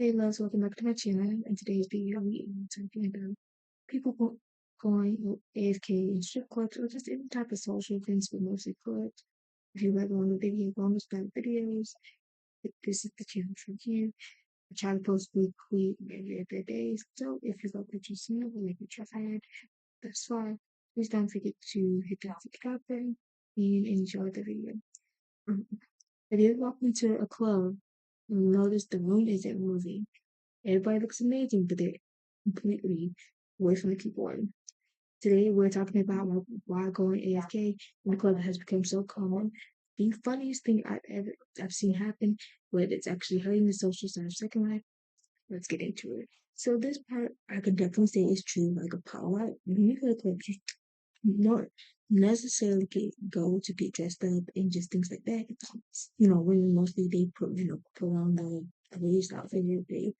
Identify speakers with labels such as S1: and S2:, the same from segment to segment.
S1: Hey, loves, welcome back to my channel. In today's video, we are talking about people going AFK in strip clubs or just any type of social events, but mostly clubs. If you like going to video bonus back videos, this is the channel for you. I try to post weekly every other day. So if you like what you see or like what you find, that's fine. Please don't forget to hit that subscribe button and enjoy the video. Um, if you walk into a club and you notice the room isn't moving, everybody looks amazing, but they're completely away from the keyboard. Today, we're talking about why going AFK in the club has become so common. The funniest thing I've seen happen, but it's actually hurting the social side of Second Life. Let's get into it. So this part, I could definitely say is true. Like a power, when you go to clubs, you not necessarily go to get dressed up and just things like that. Women mostly they put on the latest outfit every day,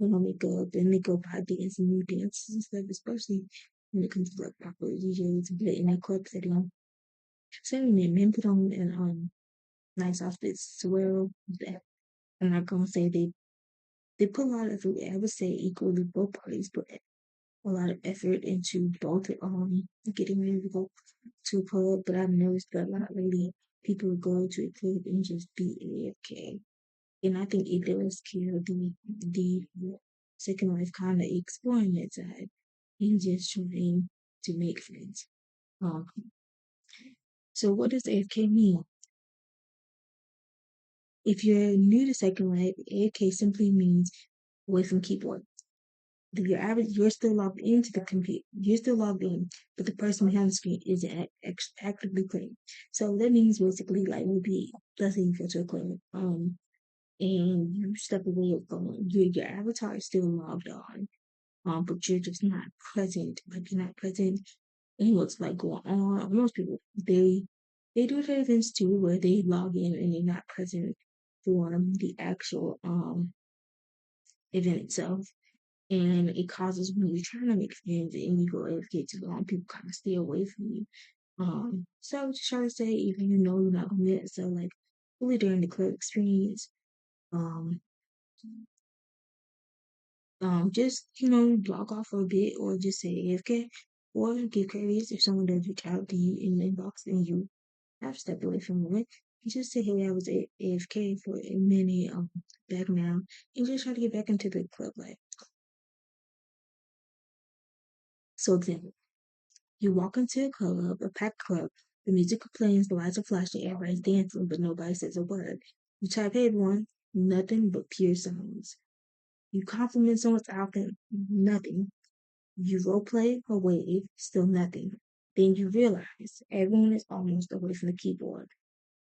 S1: put on makeup and they go buy dance and new dances and stuff, especially when it comes to like proper DJs but in a club setting. Same when men put on and nice outfits as well. I'm not gonna say they put a lot of I would say equally both parties put a lot of effort into both getting ready to go to a club, but I've noticed that a lot lately people go to a club and just be AFK. And I think it does kill the second life kind of exploring that side and just trying to make friends. Um, so what does AFK mean? If you're new to second life, AFK simply means away from keyboard. You're still logged into the computer. You're still logged in, but the person behind the screen isn't actively playing. So that means basically like maybe let's say you go to a club, and you step away from your avatar is still logged on, but you're just not present. Like you're not present in what's like going on. Most people they do their events too where they log in and they're not present for the actual event itself. And it causes when you're trying to make friends and you go AFK too long, people kind of stay away from you. So I was just trying to say, even you know you're not gonna get it, so like really during the club experience, um, just log off for a bit or just say AFK or get curious if someone does reach out to you in the inbox and you have stepped away from it. You just say, hey, I was AFK for a minute, back now, and just try to get back into the club life. So then you walk into a club, a packed club. The music plays, the lights are flashing, everybody's dancing, but nobody says a word. You type, hey, everyone, nothing but pure silence. You compliment someone's outfit, nothing. You roleplay or wave, still nothing. Then you realize everyone is almost away from the keyboard.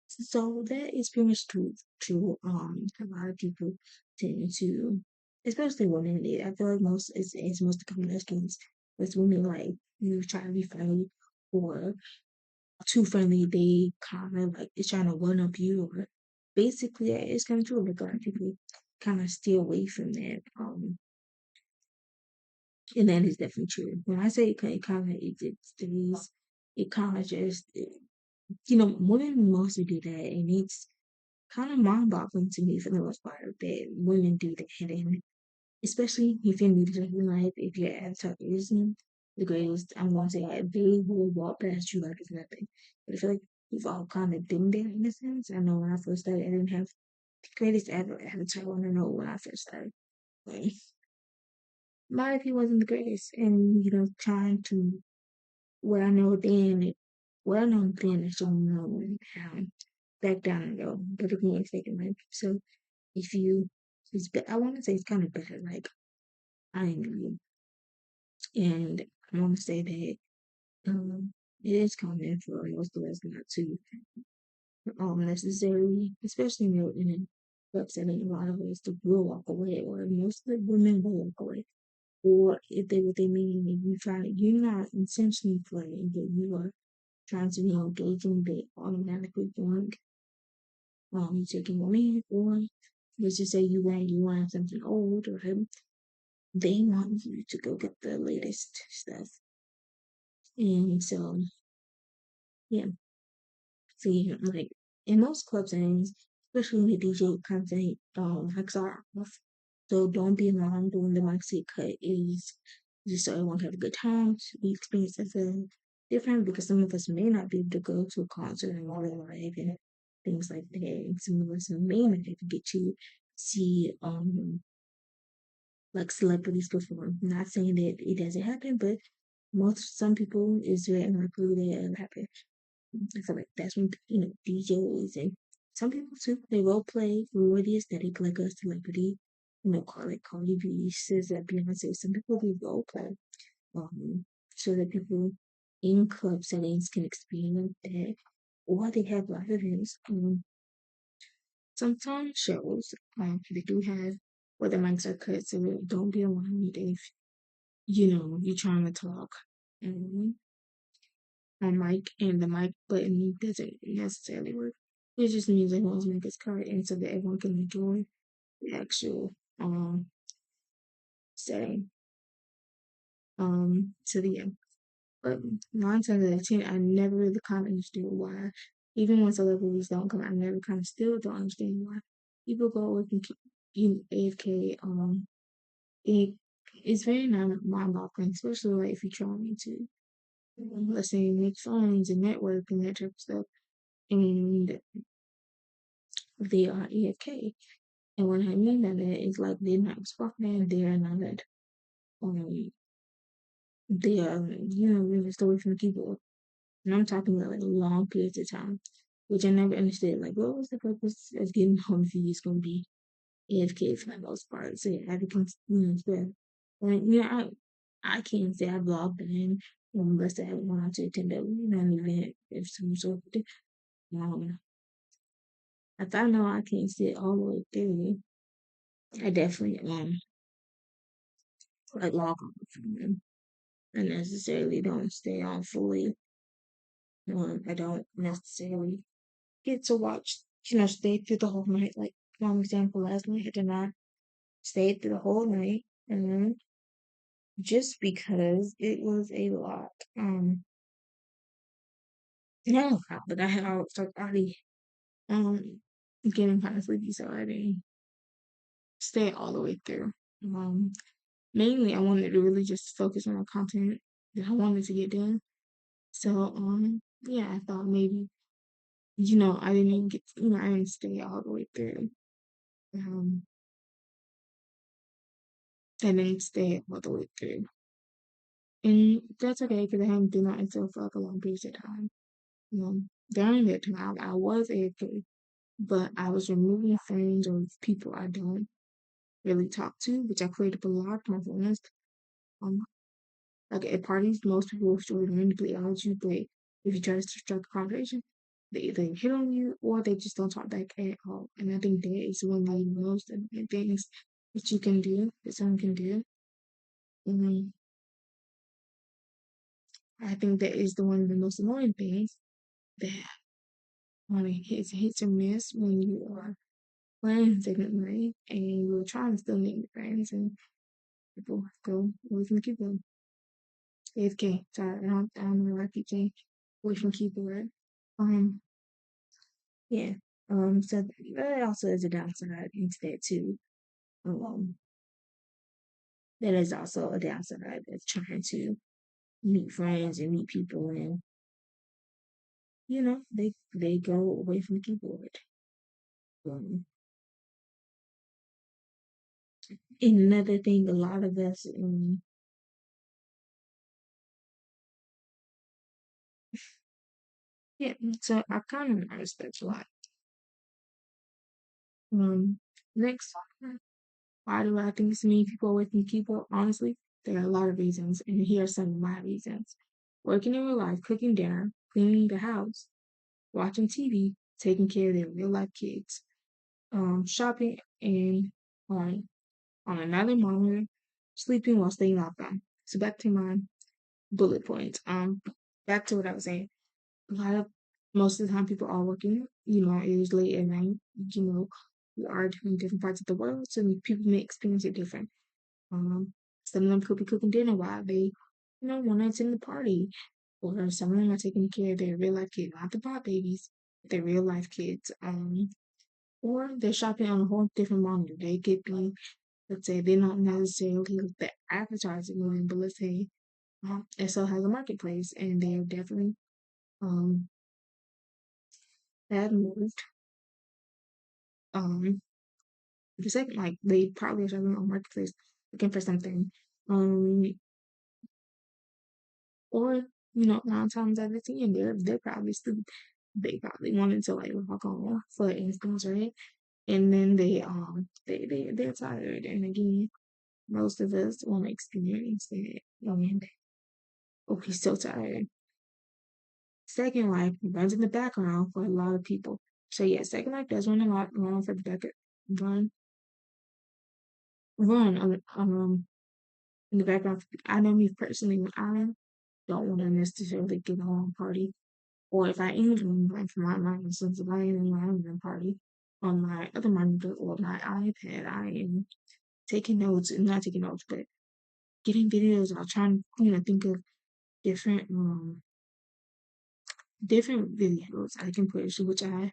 S1: So that is pretty much true. A lot of people tend to, especially women. I feel like it's most common experience with women. Like you try to be friendly or too friendly, they kind of like it's trying to one up you. Or basically, it's kind of true. Like a lot of people kind of stay away from that. And that is definitely true. When I say it kind of it kind of just women mostly do that, and it's kind of mind-boggling to me for the most part that women do that, and especially if you're new to dating life, if your avatar isn't the greatest, I'm gonna say like, they will walk past you like it's nothing. But I feel like we've all kind of been there in a sense. I know when I first started, I didn't have the greatest ever avatar. I want to know when I first started. But my IP wasn't the greatest, and trying to what I know then, what I know then is don't know now. Back down and go, but again, it's taking life. So if you, I want to say it's kind of better. Like I am you, and I want to say that it is common for most of us not to necessarily, especially in representing a lot of us to will walk away, or most of the women will walk away. Or if they what they mean, if you try you're not intentionally playing, but you are trying to be engaging, they automatically think you taking money, or let's just say you want something old, or they want you to go get the latest stuff. And so yeah. So yeah, like in most club settings, especially when the DJ content hacks are off, So don't be alarmed when the mics get cut. It is just so everyone can have a good time. We experience something different because some of us may not be able to go to a concert in real life and things like that. And some of us may not able to get to see like celebrities perform. Not saying that it doesn't happen, but some people is very unlikely that it'll happen. I feel like that's when DJs and some people too they role play who it is that they play like a celebrity. Call it Cardi B, SZA, Beyonce. Some people do role play, so that people in club settings can experience that, or they have live events. Sometimes shows they do have where the mics are cut, so don't be alarmed if you're trying to talk. Um, on mic and the mic button doesn't necessarily work. It just means everyone's mic is correct and so that everyone can enjoy the actual setting. So the yeah. But 9 times out of 10, I never really kind of understood why. Even when celebrities don't come, I never kind of still don't understand why people go with and keep AFK. It it's very mind boggling, especially like if you're trying to let's say make friends and network and that type of stuff. And they are AFK. And what I mean by that is like they're not responding, they're not they are really just away from the keyboard. And I'm talking about like long periods of time. Which I never understood. Like what was the purpose of getting home if you just gonna be AFK for the most part? So yeah, I become spend I can't say I've logged in unless I want to attend an event of some sort. Um if I know I can't sit all the way through, I definitely like log on from them. I necessarily don't stay on fully. I don't necessarily get to watch, stay through the whole night. Like, for example, last night I did not stay through the whole night, and just because it was a lot. Not a lot, but I was like already getting kind of sleepy, so I didn't stay all the way through. Um, Mainly, I wanted to really just focus on the content that I wanted to get done. So, yeah, I thought maybe I didn't even get, I didn't stay all the way through. Um, I didn't stay all the way through. And that's okay because I hadn't been on Excel for like a long period of time. During that time, I was AFK, but I was removing friends or people I don't really talk to, which I created a lot my friends. Um, like at parties, most people will sort of randomly add you, but if you try to strike a conversation, they either hit on you or they just don't talk back at all. And I think that is one of the most important things that you can do, that someone can do. And I think that is the one of the most annoying things that when it hits or miss when you are playing Second Life and you're trying to still make friends and people go away from the keyboard. AFK, sorry, I don't know why I keep saying away from keyboard. Um, yeah. So that also is a downside into that too. Um, that is also a downside of trying to meet friends and meet people and they go away from the keyboard. Um, and another thing, a lot of us, yeah. So I kind of noticed that a lot. Next, why do I think so many people away from the keyboard? Honestly, there are a lot of reasons, and here are some of my reasons: working in real life, cooking dinner, cleaning the house, watching TV, taking care of their real life kids, shopping, and on another monitor, sleeping while staying lockdown. So back to my bullet points. Back to what I was saying. A lot of most of the time people are working, it is late at night, we are in different parts of the world, so people may experience it different. Some of them could be cooking dinner while they, want to attend the party. Or some of them are taking care of their real life kids, not the bot babies, their real life kids. Or they're shopping on a whole different monitor. They could be let's say they don't necessarily look the advertising moving, but let's say SL has a marketplace and they're definitely um have moved um the second like they probably are shopping on marketplace looking for something. Um or nine times out of ten they're probably still they probably wanted to like walk on for instance, right? And then they're tired and again most of us won't experience that and we're so tired. Second Life runs in the background for a lot of people. So yeah, Second Life does run a lot run for the back run run in the background. I know me personally when I don't want to necessarily get a home party, or if I am like for my since I am in my own party on my other monitor or my iPad, I am taking notes and not taking notes, but getting videos. I'll try and think of different different videos I can push, which I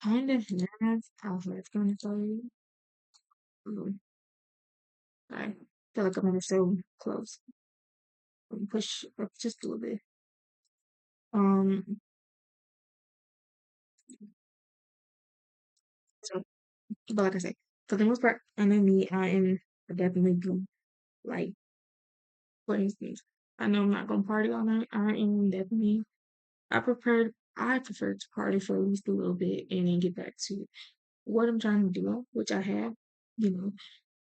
S1: kind of have. I was going to tell you. I feel like I'm so close. Push up just a little bit. Um, so, but like I said, for the most part, I know me, I am definitely do like, for instance, I know I'm not gonna party all night. I am definitely, I prefer to party for at least a little bit and then get back to what I'm trying to do, which I have, you know,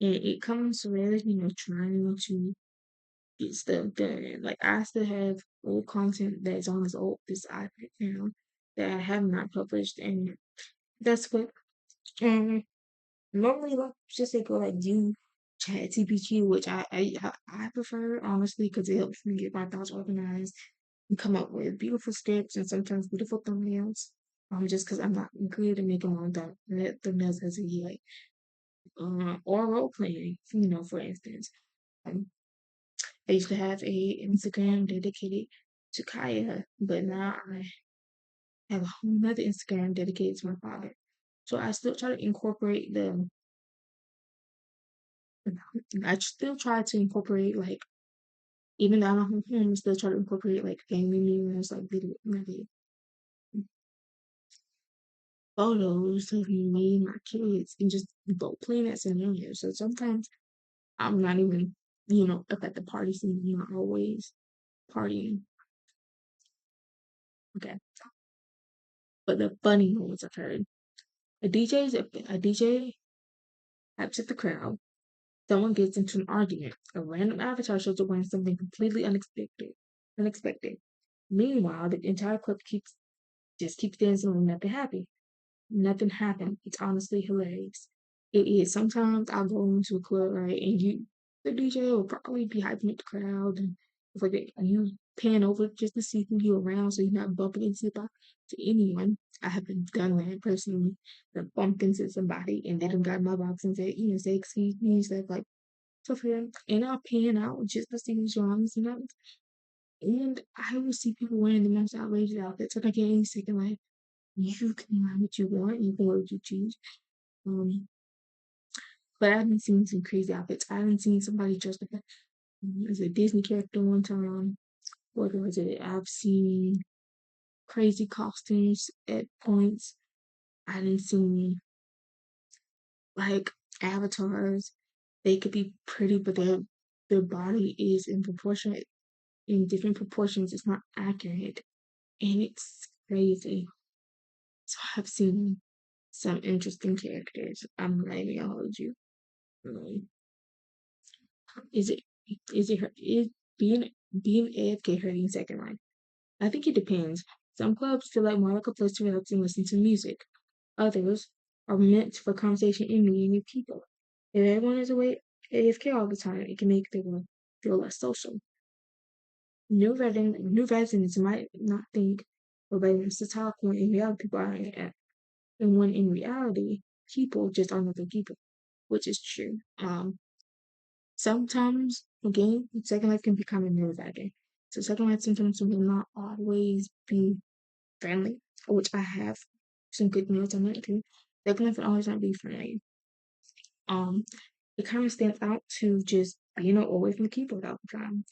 S1: and it comes with, trying to get stuff done. Like I still have old content that's on this iPad now that I have not published, and that's what um normally like just say go like do chat TPG, which I prefer honestly because it helps me get my thoughts organized and come up with beautiful scripts and sometimes beautiful thumbnails. Just because I'm not good at making long thumbnails as a yet. Or role playing, for instance. Um, I used to have a Instagram dedicated to Kaya, but now I have a whole nother Instagram dedicated to my father. So I still try to incorporate I still try to incorporate like even though I'm at home, I still try to incorporate like family memories, like video, maybe photos of me and my kids, and just both playing that scenario. So sometimes I'm not even, up at the party scene, always partying. Okay, but the funny moments occurred. A DJ upset the crowd. Someone gets into an argument. A random avatar shows up wearing something completely unexpected. Unexpected. Meanwhile, the entire club keeps dancing and nothing happy. Nothing happened. It's honestly hilarious. It is. Sometimes I'll go into a club, right, and the DJ will probably be hyping up the crowd and stuff like that. You pan over just to see who you're around so you're not bumping to anyone. I haven't done that personally. I bumped into somebody and they done got my box and said, say excuse me and stuff like so for them. And I'll pan out just to see who's wrong and I will see people wearing the most outrageous outfits. So I get any second life. You can wear what you want, you can wear what you choose. Um, but I haven't seen some crazy outfits. I haven't seen somebody dressed up as a Disney character one time. What was it? I've seen crazy costumes at points. I didn't see like avatars. They could be pretty, but their body is in different proportions. It's not accurate, and it's crazy. So I've seen some interesting characters. I'm not even gonna hold you. Um, Is it is being AFK hurting second line? I think it depends. Some clubs feel like more like a place to relax and listen to music. Others are meant for conversation and meeting new people. If everyone is away AFK all the time, it can make them feel less social. New residents might not think nobody wants to talk when in reality people are and when in reality people just aren't other people, which is true. Sometimes, again, second life can be kind of nerve-wracking. So second life sometimes will not always be friendly, which I have some good notes on that too. Second life will always not be friendly. Um, it kind of stands out to just being away from the keyboard all the time.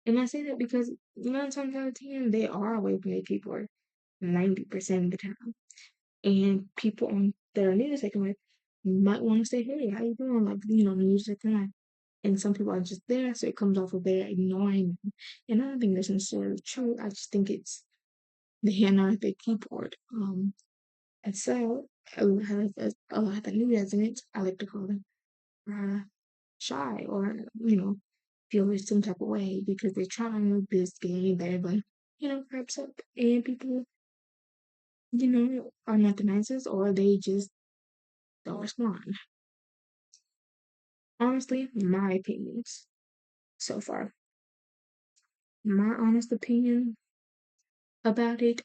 S1: And I say that because 9 times out of 10, they are away from their keyboard 90% of the time. And people on that are new to Second Life might want to say, "Hey, how you doing?" Like, new to Second Life. And some people are just there, so it comes off of they're ignoring them. And I don't think that's necessarily true. I just think it's the hand on the keyboard. And so, a lot of the new residents, I like to call them uh, shy or, feel some type of way because they're trying this game better, but, perhaps up and people, are not the nicest or they just don't respond. Honestly, my opinions so far. My honest opinion about it,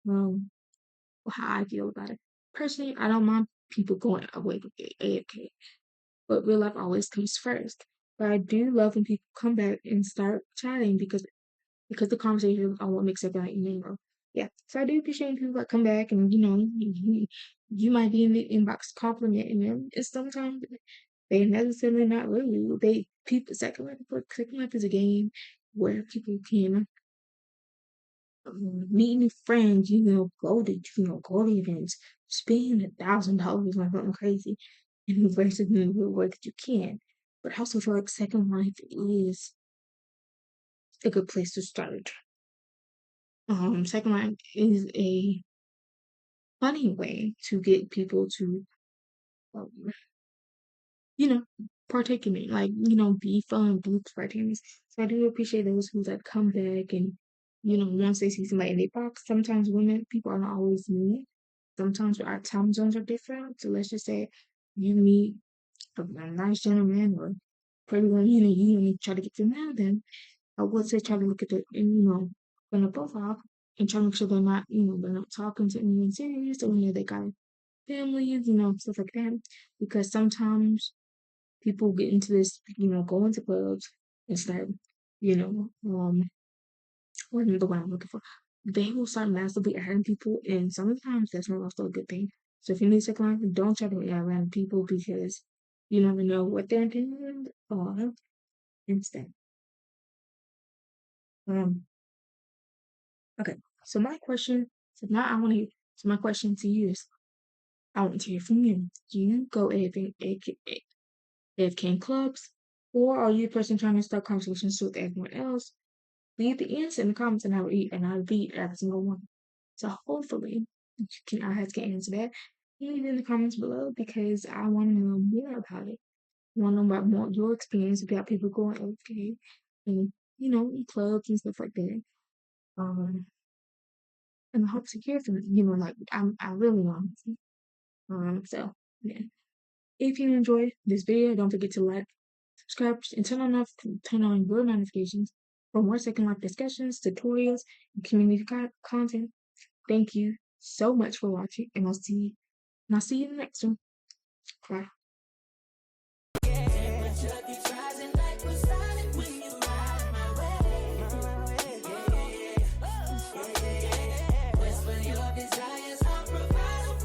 S1: um, how I feel about it. Personally, I don't mind people going away with AFK, but real life always comes first. But I do love when people come back and start chatting because the conversation is what makes it better, Yeah. So I do appreciate people that come back and you might be in the inbox complimenting them. And sometimes they necessarily not really. They people second life is a game where people can meet new friends, go to events, spend $1,000 on something crazy, and versus in the real world that you can. But I also feel like Second Life is a good place to start. Second Life is a funny way to get people to, um, you know, partake in it, like, be fun, be spontaneous. So I do appreciate those who like come back and, once they see somebody in their box, sometimes women, people are not always me. Sometimes our time zones are different. So let's just say you meet a nice gentleman or pretty woman and you try to get to know them. I would say try to look at on the profile and try to make sure they're not talking to anyone serious or, they got families, stuff like that. Because sometimes people get into this, go into clubs and start, you know, um, what is the word I'm looking for? They will start massively adding people, and sometimes that's not also a good thing. So if you need second life, don't try to add random people because you never know what their intentions are. Instead, um, okay. So my question, so now I want to. So my question to you is, I want to hear from you. Do you go AFK in clubs, or are you a person trying to start conversations with everyone else? Leave the answer in the comments and I'll read every single one. So hopefully I have to answer that. Leave it in the comments below because I want to know more about it. I want to know about more your experience about people going AFK and in clubs and stuff like that. Um and I hope to hear from you. Like I really want to. So yeah. If you enjoyed this video, don't forget to like, subscribe, and turn on your notifications for more Second Life discussions, tutorials, and community content. Thank you so much for watching, and I'll see you in the next one. Bye.